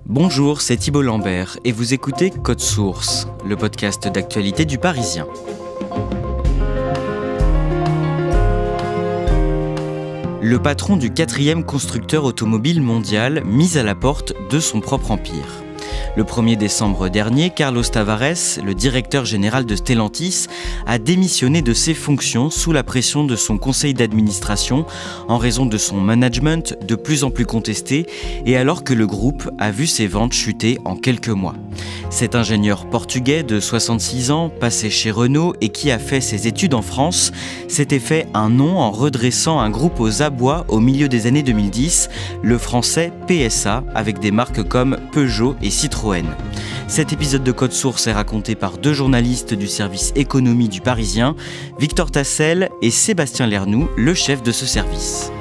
Bonjour, c'est Thibault Lambert et vous écoutez Code Source, le podcast d'actualité du Parisien. Le patron du 4e constructeur automobile mondial mis à la porte de son propre empire. Le 1er décembre dernier, Carlos Tavares, le directeur général de Stellantis, a démissionné de ses fonctions sous la pression de son conseil d'administration en raison de son management de plus en plus contesté et alors que le groupe a vu ses ventes chuter en quelques mois. Cet ingénieur portugais de 66 ans, passé chez Renault et qui a fait ses études en France, s'était fait un nom en redressant un groupe aux abois au milieu des années 2010, le français PSA, avec des marques comme Peugeot et Citroën. Cet épisode de Code Source est raconté par deux journalistes du service économie du Parisien, Victor Tassel et Sébastien Lernoux, le chef de ce service.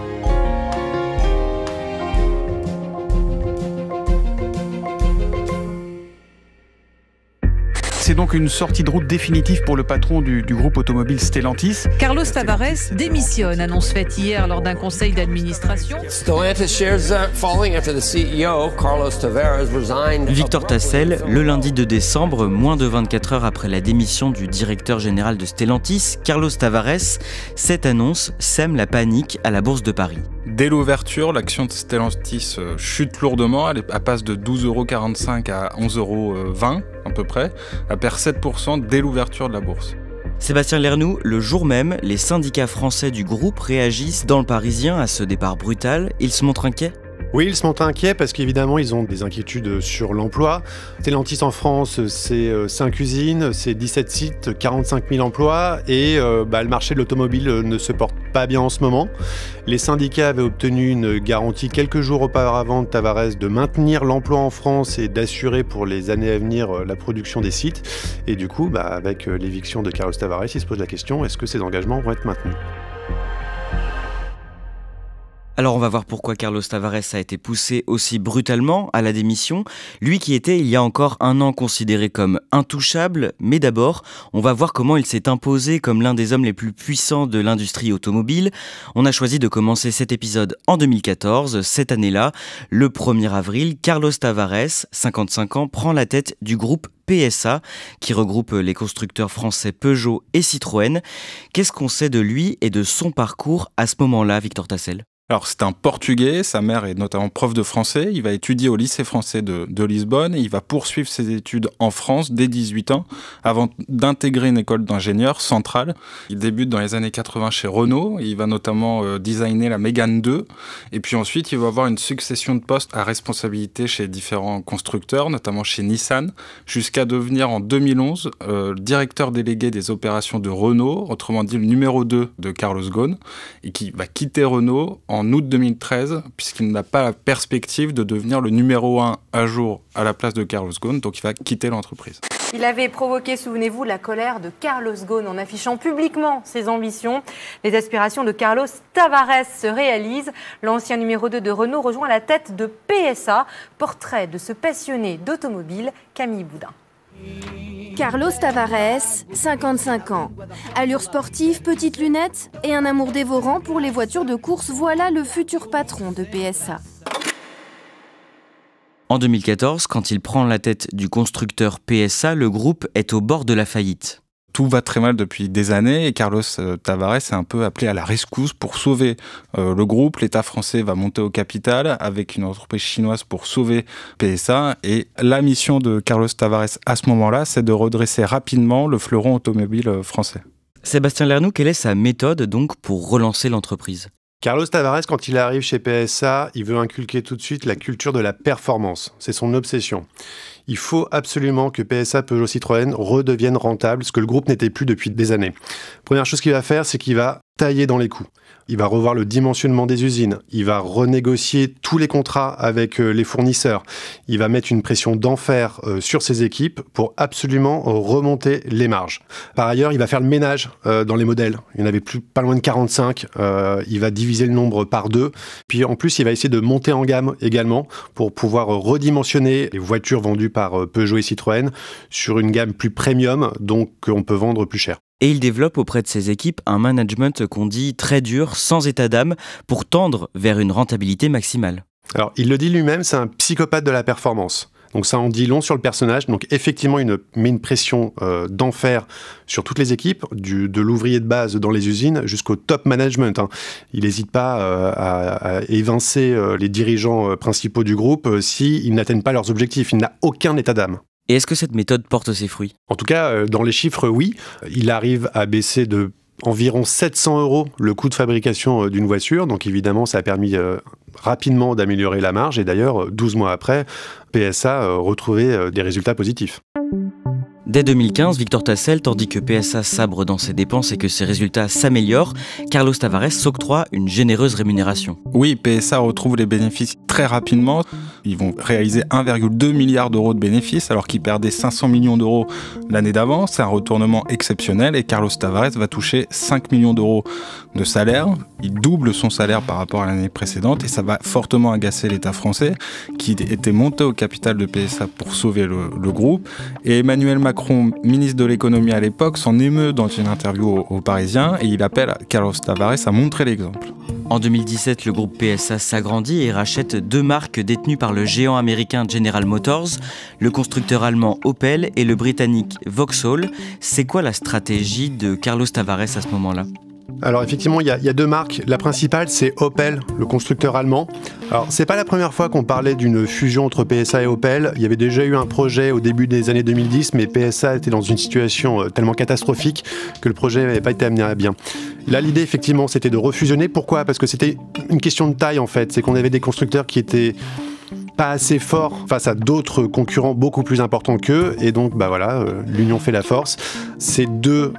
C'est donc une sortie de route définitive pour le patron du groupe automobile Stellantis. Carlos Tavares démissionne, annonce faite hier lors d'un conseil d'administration. Stellantis shares falling after the CEO, Carlos Tavares, resigned. Victor Tassel, le lundi 2 décembre, moins de 24 heures après la démission du directeur général de Stellantis, Carlos Tavares, cette annonce sème la panique à la Bourse de Paris. Dès l'ouverture, l'action de Stellantis chute lourdement, elle passe de 12,45 € à 11,20 € à peu près. Elle perd 7% dès l'ouverture de la bourse. Sébastien Lernoux, le jour même, les syndicats français du groupe réagissent dans le Parisien à ce départ brutal. Ils se montrent inquiets ? Oui, ils se montrent inquiets parce qu'évidemment, ils ont des inquiétudes sur l'emploi. Stellantis en France, c'est 5 usines, c'est 17 sites, 45 000 emplois et le marché de l'automobile ne se porte pas bien en ce moment. Les syndicats avaient obtenu une garantie quelques jours auparavant de Tavares de maintenir l'emploi en France et d'assurer pour les années à venir la production des sites. Et du coup, avec l'éviction de Carlos Tavares, il se pose la question, est-ce que ces engagements vont être maintenus ? Alors on va voir pourquoi Carlos Tavares a été poussé aussi brutalement à la démission, lui qui était il y a encore un an considéré comme intouchable, mais d'abord on va voir comment il s'est imposé comme l'un des hommes les plus puissants de l'industrie automobile. On a choisi de commencer cet épisode en 2014, cette année-là, le 1er avril, Carlos Tavares, 55 ans, prend la tête du groupe PSA, qui regroupe les constructeurs français Peugeot et Citroën. Qu'est-ce qu'on sait de lui et de son parcours à ce moment-là, Victor Tassel ? Alors c'est un Portugais, sa mère est notamment prof de français, il va étudier au lycée français de Lisbonne et il va poursuivre ses études en France dès 18 ans avant d'intégrer une école d'ingénieur centrale. Il débute dans les années 80 chez Renault, il va notamment designer la Mégane 2 et puis ensuite il va avoir une succession de postes à responsabilité chez différents constructeurs, notamment chez Nissan, jusqu'à devenir en 2011 directeur délégué des opérations de Renault, autrement dit le numéro 2 de Carlos Ghosn et qui va quitter Renault en août 2013, puisqu'il n'a pas la perspective de devenir le numéro 1 à jour à la place de Carlos Ghosn, donc il va quitter l'entreprise. Il avait provoqué, souvenez-vous, la colère de Carlos Ghosn en affichant publiquement ses ambitions. Les aspirations de Carlos Tavares se réalisent. L'ancien numéro 2 de Renault rejoint la tête de PSA. Portrait de ce passionné d'automobile, Camille Boudin. Carlos Tavares, 55 ans. Allure sportive, petites lunettes et un amour dévorant pour les voitures de course, voilà le futur patron de PSA. En 2014, quand il prend la tête du constructeur PSA, le groupe est au bord de la faillite. Tout va très mal depuis des années et Carlos Tavares est un peu appelé à la rescousse pour sauver le groupe. L'État français va monter au capital avec une entreprise chinoise pour sauver PSA. Et la mission de Carlos Tavares à ce moment-là, c'est de redresser rapidement le fleuron automobile français. Sébastien Lernoux, quelle est sa méthode donc pour relancer l'entreprise ? Carlos Tavares, quand il arrive chez PSA, il veut inculquer tout de suite la culture de la performance. C'est son obsession. Il faut absolument que PSA, Peugeot, Citroën redeviennent rentables, ce que le groupe n'était plus depuis des années. Première chose qu'il va faire, c'est qu'il va tailler dans les coûts. Il va revoir le dimensionnement des usines. Il va renégocier tous les contrats avec les fournisseurs. Il va mettre une pression d'enfer sur ses équipes pour absolument remonter les marges. Par ailleurs, il va faire le ménage dans les modèles. Il y en avait pas loin de 45. Il va diviser le nombre par 2. Puis en plus, il va essayer de monter en gamme également pour pouvoir redimensionner les voitures vendues par Peugeot et Citroën sur une gamme plus premium, donc qu'on peut vendre plus cher. Et il développe auprès de ses équipes un management qu'on dit très dur, sans état d'âme, pour tendre vers une rentabilité maximale. Alors, il le dit lui-même, c'est un psychopathe de la performance. Donc ça en dit long sur le personnage. Donc effectivement, il met une pression d'enfer sur toutes les équipes, de l'ouvrier de base dans les usines jusqu'au top management. Il n'hésite pas à évincer les dirigeants principaux du groupe s'ils n'atteignent pas leurs objectifs. Il n'a aucun état d'âme. Et est-ce que cette méthode porte ses fruits ? En tout cas, dans les chiffres, oui. Il arrive à baisser de environ 700 € le coût de fabrication d'une voiture. Donc évidemment, ça a permis rapidement d'améliorer la marge. Et d'ailleurs, 12 mois après, PSA retrouvait des résultats positifs. Dès 2015, Victor Tassel, tandis que PSA sabre dans ses dépenses et que ses résultats s'améliorent, Carlos Tavares s'octroie une généreuse rémunération. Oui, PSA retrouve les bénéfices très rapidement. Ils vont réaliser 1,2 milliard d'euros de bénéfices alors qu'ils perdaient 500 millions d'euros l'année d'avant. C'est un retournement exceptionnel et Carlos Tavares va toucher 5 millions d'euros de salaire. Il double son salaire par rapport à l'année précédente et ça va fortement agacer l'État français qui était monté au capital de PSA pour sauver le groupe. Et Emmanuel Macron, ministre de l'économie à l'époque, s'en émeut dans une interview aux Parisiens et il appelle Carlos Tavares à montrer l'exemple. En 2017, le groupe PSA s'agrandit et rachète 2 marques détenues par le géant américain General Motors, le constructeur allemand Opel et le britannique Vauxhall. C'est quoi la stratégie de Carlos Tavares à ce moment-là ? Alors effectivement, il y a 2 marques. La principale, c'est Opel, le constructeur allemand. Alors, c'est pas la première fois qu'on parlait d'une fusion entre PSA et Opel. Il y avait déjà eu un projet au début des années 2010, mais PSA était dans une situation tellement catastrophique que le projet n'avait pas été amené à bien. Là, l'idée, effectivement, c'était de refusionner. Pourquoi ? Parce que c'était une question de taille, en fait. C'est qu'on avait des constructeurs qui étaient pas assez forts face à d'autres concurrents beaucoup plus importants qu'eux, et donc l'union fait la force. Ces 2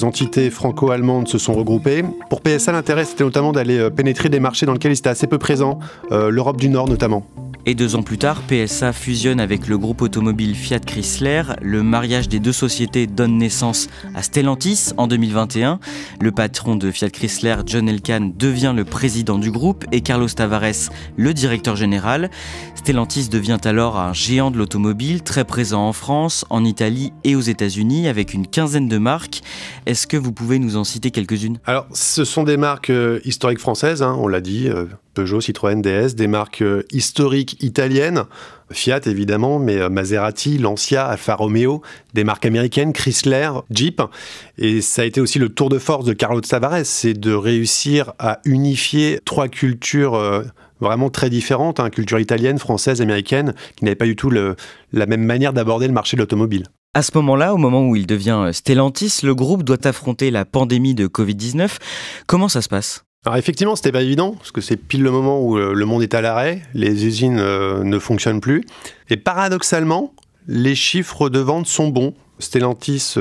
entités franco-allemandes se sont regroupées. Pour PSA, l'intérêt c'était notamment d'aller pénétrer des marchés dans lesquels ils étaient assez peu présents, l'Europe du Nord notamment. Et 2 ans plus tard, PSA fusionne avec le groupe automobile Fiat Chrysler. Le mariage des 2 sociétés donne naissance à Stellantis en 2021. Le patron de Fiat Chrysler, John Elkann, devient le président du groupe et Carlos Tavares, le directeur général. Stellantis devient alors un géant de l'automobile, très présent en France, en Italie et aux États-Unis, avec une quinzaine de marques. Est-ce que vous pouvez nous en citer quelques-unes ? Alors, ce sont des marques historiques françaises, on l'a dit, Peugeot, Citroën, DS, des marques historiques italiennes, Fiat évidemment, mais Maserati, Lancia, Alfa Romeo, des marques américaines, Chrysler, Jeep. Et ça a été aussi le tour de force de Carlos Tavares, c'est de réussir à unifier 3 cultures vraiment très différentes, culture italienne, française, américaine, qui n'avaient pas du tout la même manière d'aborder le marché de l'automobile. À ce moment-là, au moment où il devient Stellantis, le groupe doit affronter la pandémie de Covid-19. Comment ça se passe ? Alors effectivement, c'était pas évident, parce que c'est pile le moment où le monde est à l'arrêt, les usines ne fonctionnent plus. Et paradoxalement, les chiffres de vente sont bons. Stellantis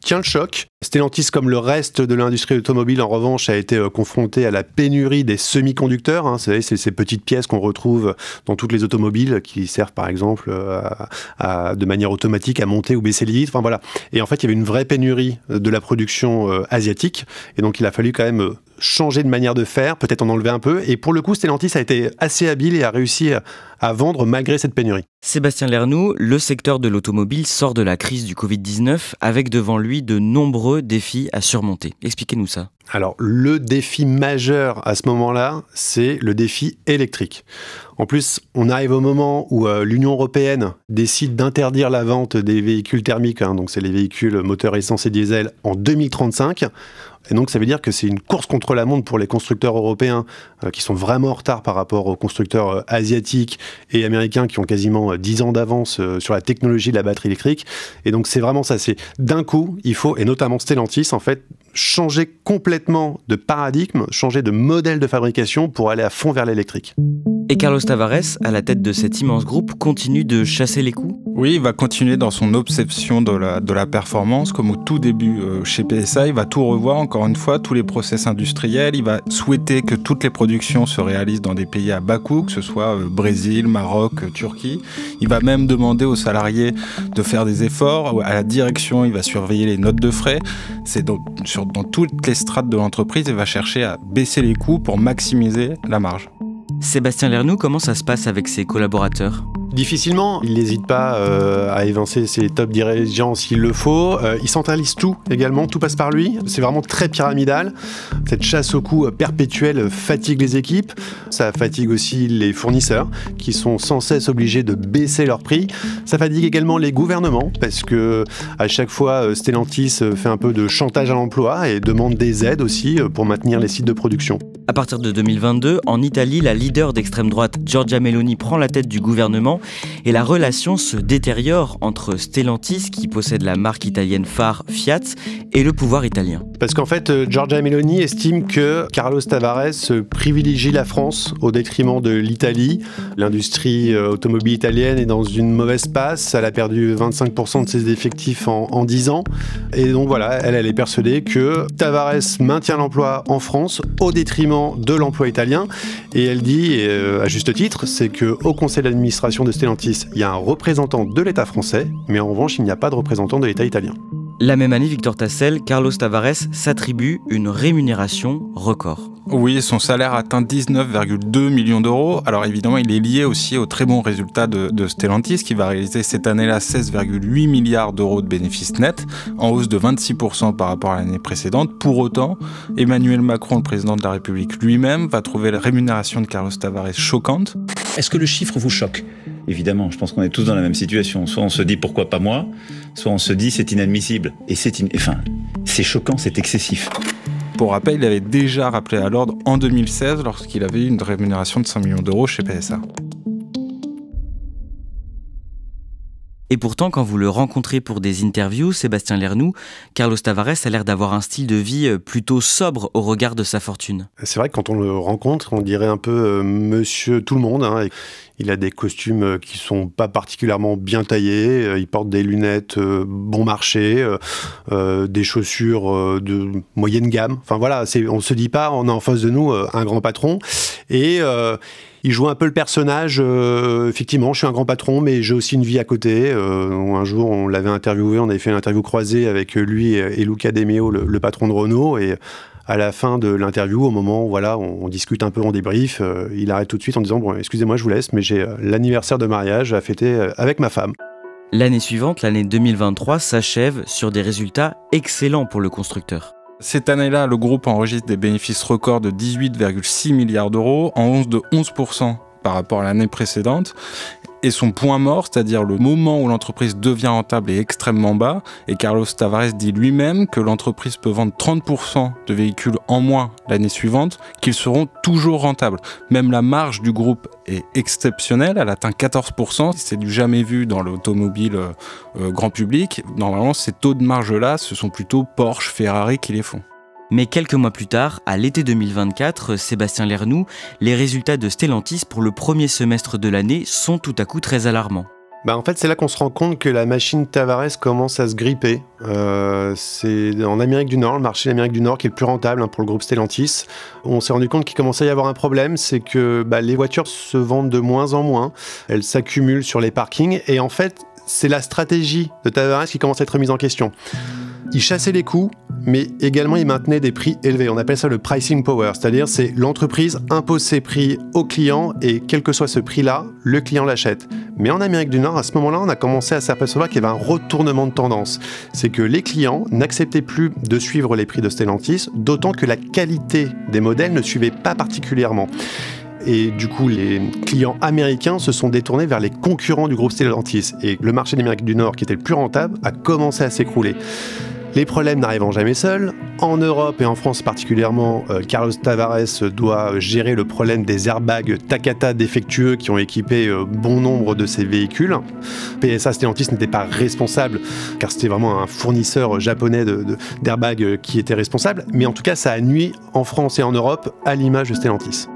tient le choc. Stellantis, comme le reste de l'industrie automobile, en revanche, a été confronté à la pénurie des semi-conducteurs. Vous savez, c'est ces petites pièces qu'on retrouve dans toutes les automobiles qui servent, par exemple, de manière automatique à monter ou baisser les litres. Enfin, voilà. Et en fait, il y avait une vraie pénurie de la production asiatique. Et donc, il a fallu quand même changer de manière de faire, peut-être en enlever un peu. Et pour le coup, Stellantis a été assez habile et a réussi à vendre malgré cette pénurie. Sébastien Lernoux, le secteur de l'automobile sort de la crise du Covid-19 avec devant lui de nombreux défis à surmonter. Expliquez-nous ça. Alors, le défi majeur à ce moment-là, c'est le défi électrique. En plus, on arrive au moment où l'Union européenne décide d'interdire la vente des véhicules thermiques, donc c'est les véhicules moteurs essence et diesel, en 2035. Et donc ça veut dire que c'est une course contre la montre pour les constructeurs européens qui sont vraiment en retard par rapport aux constructeurs asiatiques et américains qui ont quasiment 10 ans d'avance sur la technologie de la batterie électrique. Et donc c'est vraiment ça, c'est d'un coup, il faut, et notamment Stellantis, en fait, changer complètement de paradigme, changer de modèle de fabrication pour aller à fond vers l'électrique. Et Carlos Tavares, à la tête de cet immense groupe, continue de chasser les coûts ? Oui, il va continuer dans son obsession de la performance, comme au tout début chez PSA. Il va tout revoir, encore une fois, tous les process industriels. Il va souhaiter que toutes les productions se réalisent dans des pays à bas coût, que ce soit Brésil, Maroc, Turquie. Il va même demander aux salariés de faire des efforts. À la direction, il va surveiller les notes de frais. C'est dans toutes les strates de l'entreprise, il va chercher à baisser les coûts pour maximiser la marge. Sébastien Lernoux, comment ça se passe avec ses collaborateurs ? Difficilement, il n'hésite pas à évincer ses top dirigeants s'il le faut. Il centralise tout également, tout passe par lui. C'est vraiment très pyramidal. Cette chasse au coût perpétuelle fatigue les équipes. Ça fatigue aussi les fournisseurs qui sont sans cesse obligés de baisser leurs prix. Ça fatigue également les gouvernements parce que à chaque fois Stellantis fait un peu de chantage à l'emploi et demande des aides aussi pour maintenir les sites de production. À partir de 2022, en Italie, la leader d'extrême droite Giorgia Meloni prend la tête du gouvernement et la relation se détériore entre Stellantis, qui possède la marque italienne phare Fiat, et le pouvoir italien. Parce qu'en fait, Giorgia Meloni estime que Carlos Tavares privilégie la France au détriment de l'Italie. L'industrie automobile italienne est dans une mauvaise passe. Elle a perdu 25% de ses effectifs en 10 ans. Et donc voilà, elle est persuadée que Tavares maintient l'emploi en France au détriment de l'emploi italien. Et elle dit, à juste titre, c'est qu'au conseil d'administration de Stellantis, il y a un représentant de l'État français, mais en revanche, il n'y a pas de représentant de l'État italien. La même année, Victor Tassel, Carlos Tavares s'attribue une rémunération record. Oui, son salaire atteint 19,2 millions d'euros. Alors évidemment, il est lié aussi aux très bons résultats de Stellantis, qui va réaliser cette année-là 16,8 milliards d'euros de bénéfices nets, en hausse de 26% par rapport à l'année précédente. Pour autant, Emmanuel Macron, le président de la République lui-même, va trouver la rémunération de Carlos Tavares choquante. Est-ce que le chiffre vous choque ? Évidemment, je pense qu'on est tous dans la même situation. Soit on se dit pourquoi pas moi, soit on se dit c'est inadmissible. Et c'est choquant, c'est excessif. Pour rappel, il avait déjà rappelé à l'ordre en 2016 lorsqu'il avait eu une rémunération de 100 millions d'euros chez PSA. Et pourtant, quand vous le rencontrez pour des interviews, Sébastien Lernoux, Carlos Tavares a l'air d'avoir un style de vie plutôt sobre au regard de sa fortune. C'est vrai que quand on le rencontre, on dirait un peu monsieur tout le monde, hein. Il a des costumes qui sont pas particulièrement bien taillés, il porte des lunettes bon marché, des chaussures de moyenne gamme. Enfin voilà, on se dit pas, on a en face de nous un grand patron. Et il joue un peu le personnage, effectivement, je suis un grand patron, mais j'ai aussi une vie à côté. Un jour, on l'avait interviewé, on avait fait une interview croisée avec lui et Luca De Meo, le patron de Renault, et à la fin de l'interview, au moment où voilà, on discute un peu, on débrief, il arrête tout de suite en disant « Bon, excusez-moi, je vous laisse, mais j'ai l'anniversaire de mariage à fêter avec ma femme. » L'année suivante, l'année 2023, s'achève sur des résultats excellents pour le constructeur. Cette année-là, le groupe enregistre des bénéfices records de 18,6 milliards d'euros, en hausse de 11% par rapport à l'année précédente. Et son point mort, c'est-à-dire le moment où l'entreprise devient rentable, est extrêmement bas. Et Carlos Tavares dit lui-même que l'entreprise peut vendre 30% de véhicules en moins l'année suivante, qu'ils seront toujours rentables. Même la marge du groupe est exceptionnelle, elle atteint 14%. C'est du jamais vu dans l'automobile grand public. Normalement, ces taux de marge-là, ce sont plutôt Porsche, Ferrari qui les font. Mais quelques mois plus tard, à l'été 2024, Sébastien Lernoux, les résultats de Stellantis pour le premier semestre de l'année sont tout à coup très alarmants. En fait, c'est là qu'on se rend compte que la machine Tavares commence à se gripper. C'est en Amérique du Nord, le marché d'Amérique du Nord qui est le plus rentable pour le groupe Stellantis. On s'est rendu compte qu'il commençait à y avoir un problème, c'est que les voitures se vendent de moins en moins, elles s'accumulent sur les parkings, et en fait, c'est la stratégie de Tavares qui commence à être mise en question. Il chassait les coûts, mais également il maintenait des prix élevés. On appelle ça le pricing power, c'est-à-dire c'est l'entreprise impose ses prix au client et quel que soit ce prix-là, le client l'achète. Mais en Amérique du Nord, à ce moment-là, on a commencé à s'apercevoir qu'il y avait un retournement de tendance. C'est que les clients n'acceptaient plus de suivre les prix de Stellantis, d'autant que la qualité des modèles ne suivait pas particulièrement. Et du coup, les clients américains se sont détournés vers les concurrents du groupe Stellantis. Et le marché d'Amérique du Nord, qui était le plus rentable, a commencé à s'écrouler. Les problèmes n'arrivant jamais seuls, en Europe et en France particulièrement, Carlos Tavares doit gérer le problème des airbags Takata défectueux qui ont équipé bon nombre de ses véhicules. PSA Stellantis n'était pas responsable, car c'était vraiment un fournisseur japonais d'airbags qui était responsable, mais en tout cas ça a nui en France et en Europe à l'image de Stellantis.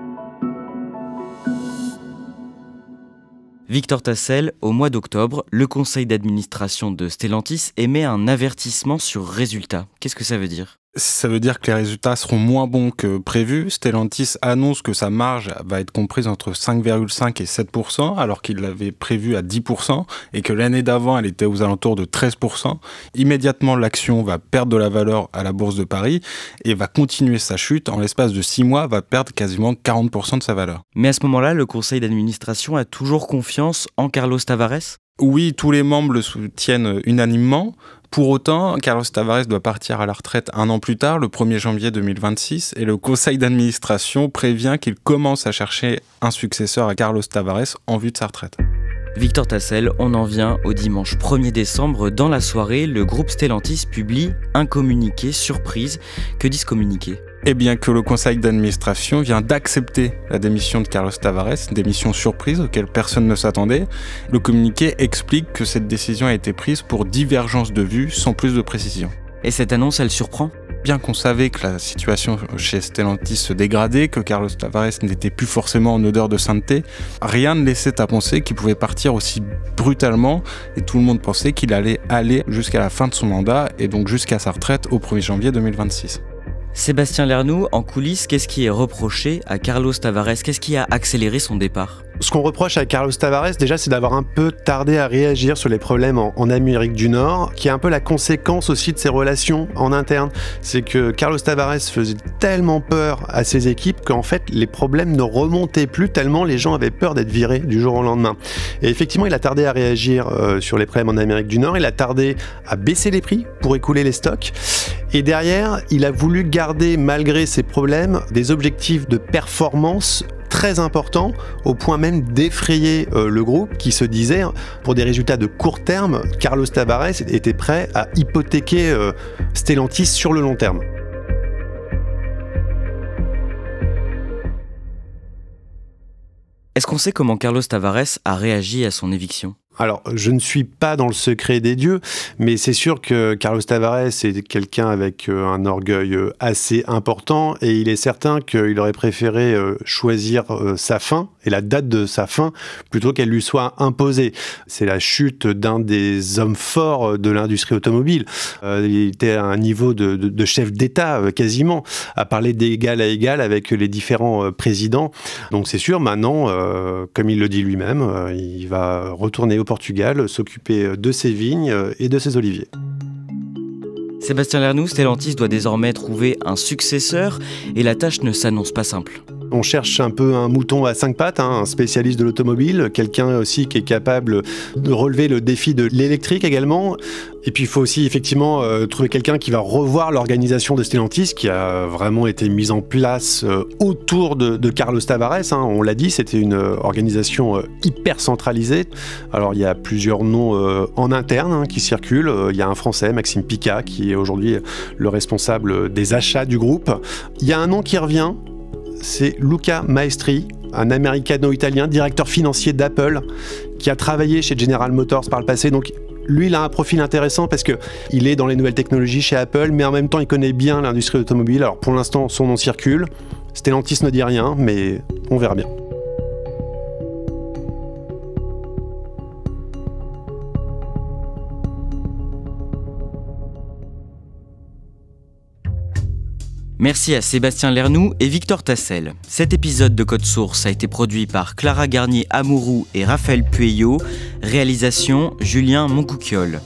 Victor Tassel, au mois d'octobre, le conseil d'administration de Stellantis émet un avertissement sur résultat. Qu'est-ce que ça veut dire ? Ça veut dire que les résultats seront moins bons que prévu. Stellantis annonce que sa marge va être comprise entre 5,5 et 7%, alors qu'il l'avait prévu à 10%, et que l'année d'avant, elle était aux alentours de 13%. Immédiatement, l'action va perdre de la valeur à la Bourse de Paris et va continuer sa chute. En l'espace de 6 mois, va perdre quasiment 40% de sa valeur. Mais à ce moment-là, le conseil d'administration a toujours confiance en Carlos Tavares ? Oui, tous les membres le soutiennent unanimement. Pour autant, Carlos Tavares doit partir à la retraite 1 an plus tard, le 1er janvier 2026, et le conseil d'administration prévient qu'il commence à chercher un successeur à Carlos Tavares en vue de sa retraite. Victor Tassel, on en vient au dimanche 1er décembre. Dans la soirée, le groupe Stellantis publie un communiqué surprise. Que dit ce communiqué ? Eh bien que le conseil d'administration vient d'accepter la démission de Carlos Tavares, démission surprise auquel personne ne s'attendait. Le communiqué explique que cette décision a été prise pour divergence de vues, sans plus de précision. Et cette annonce, elle surprend ? Bien qu'on savait que la situation chez Stellantis se dégradait, que Carlos Tavares n'était plus forcément en odeur de sainteté, rien ne laissait à penser qu'il pouvait partir aussi brutalement, et tout le monde pensait qu'il allait aller jusqu'à la fin de son mandat, et donc jusqu'à sa retraite au 1er janvier 2026. Sébastien Lernoux, en coulisses, qu'est-ce qui est reproché à Carlos Tavares ? Qu'est-ce qui a accéléré son départ ? Ce qu'on reproche à Carlos Tavares, déjà, c'est d'avoir un peu tardé à réagir sur les problèmes en Amérique du Nord, qui est un peu la conséquence aussi de ses relations en interne. C'est que Carlos Tavares faisait tellement peur à ses équipes qu'en fait, les problèmes ne remontaient plus tellement les gens avaient peur d'être virés du jour au lendemain. Et effectivement, il a tardé à réagir sur les problèmes en Amérique du Nord, il a tardé à baisser les prix pour écouler les stocks. Et derrière, il a voulu garder, malgré ces problèmes, des objectifs de performance très important, au point même d'effrayer le groupe qui se disait, pour des résultats de court terme, Carlos Tavares était prêt à hypothéquer Stellantis sur le long terme. Est-ce qu'on sait comment Carlos Tavares a réagi à son éviction ? Alors, je ne suis pas dans le secret des dieux, mais c'est sûr que Carlos Tavares est quelqu'un avec un orgueil assez important et il est certain qu'il aurait préféré choisir sa fin et la date de sa fin plutôt qu'elle lui soit imposée. C'est la chute d'un des hommes forts de l'industrie automobile. Il était à un niveau de chef d'État quasiment, à parler d'égal à égal avec les différents présidents. Donc c'est sûr, maintenant, comme il le dit lui-même, il va retourner au Portugal, s'occuper de ses vignes et de ses oliviers. Sébastien Lernoux, Stellantis doit désormais trouver un successeur et la tâche ne s'annonce pas simple. On cherche un peu un mouton à 5 pattes, un spécialiste de l'automobile, quelqu'un aussi qui est capable de relever le défi de l'électrique également. Et puis il faut aussi effectivement trouver quelqu'un qui va revoir l'organisation de Stellantis qui a vraiment été mise en place autour de Carlos Tavares. On l'a dit, c'était une organisation hyper centralisée. Alors il y a plusieurs noms en interne qui circulent. Il y a un Français, Maxime Picat, qui est aujourd'hui le responsable des achats du groupe. Il y a un nom qui revient, c'est Luca Maestri, un américano-italien, directeur financier d'Apple, qui a travaillé chez General Motors par le passé. Donc lui, il a un profil intéressant parce qu'il est dans les nouvelles technologies chez Apple, mais en même temps, il connaît bien l'industrie automobile. Alors pour l'instant, son nom circule. Stellantis ne dit rien, mais on verra bien. Merci à Sébastien Lernoux et Victor Tassel. Cet épisode de Code Source a été produit par Clara Garnier-Amouroux et Raphaël Pueyo. Réalisation Julien Moncouquiol.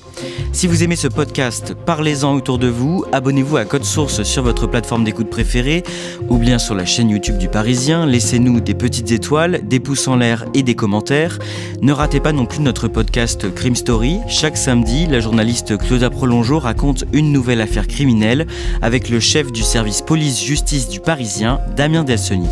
Si vous aimez ce podcast, parlez-en autour de vous, abonnez-vous à Code Source sur votre plateforme d'écoute préférée ou bien sur la chaîne YouTube du Parisien, laissez-nous des petites étoiles, des pouces en l'air et des commentaires. Ne ratez pas non plus notre podcast Crime Story. Chaque samedi, la journaliste Claudia Prolongeau raconte une nouvelle affaire criminelle avec le chef du service police-justice du Parisien, Damien Delseny.